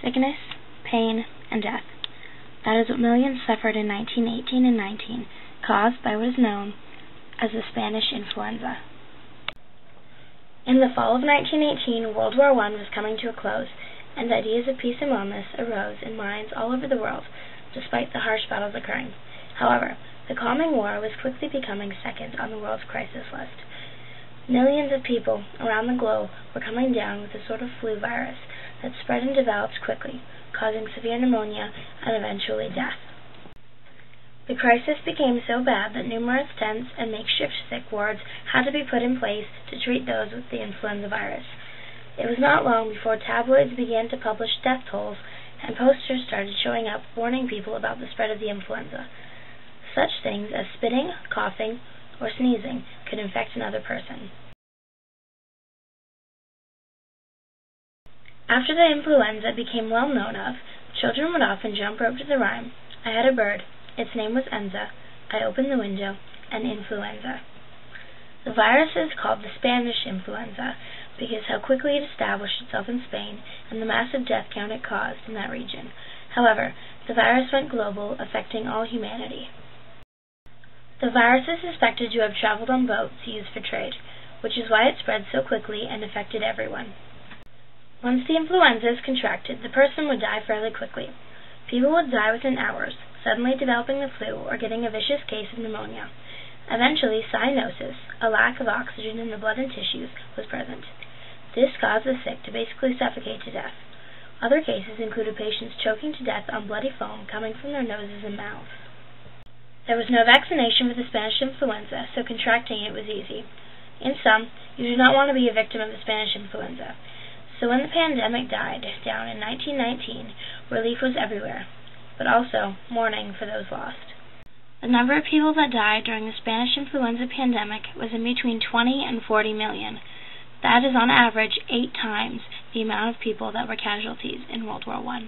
sickness, pain, and death. That is what millions suffered in 1918 and 19, caused by what is known as the Spanish Influenza. In the fall of 1918, World War I was coming to a close, and ideas of peace and wellness arose in minds all over the world, despite the harsh battles occurring. However, the calming war was quickly becoming second on the world's crisis list. Millions of people around the globe were coming down with a sort of flu virus that spread and developed quickly, causing severe pneumonia and eventually death. The crisis became so bad that numerous tents and makeshift sick wards had to be put in place to treat those with the influenza virus. It was not long before tabloids began to publish death tolls, and posters started showing up warning people about the spread of the influenza. Such things as spitting, coughing, or sneezing could infect another person. After the influenza became well known of, children would often jump rope to the rhyme, "I had a bird, its name was Enza, I opened the window, and influenza." The virus is called the Spanish influenza because how quickly it established itself in Spain and the massive death count it caused in that region. However, the virus went global, affecting all humanity. The virus is suspected to have traveled on boats used for trade, which is why it spread so quickly and affected everyone. Once the influenza is contracted, the person would die fairly quickly. People would die within hours, suddenly developing the flu or getting a vicious case of pneumonia. Eventually, cyanosis, a lack of oxygen in the blood and tissues, was present. This caused the sick to basically suffocate to death. Other cases included patients choking to death on bloody foam coming from their noses and mouths. There was no vaccination for the Spanish influenza, so contracting it was easy. In sum, you do not want to be a victim of the Spanish influenza. So when the pandemic died down in 1919, relief was everywhere, but also mourning for those lost. The number of people that died during the Spanish influenza pandemic was in between 20 and 40 million. That is on average 8 times the amount of people that were casualties in World War I.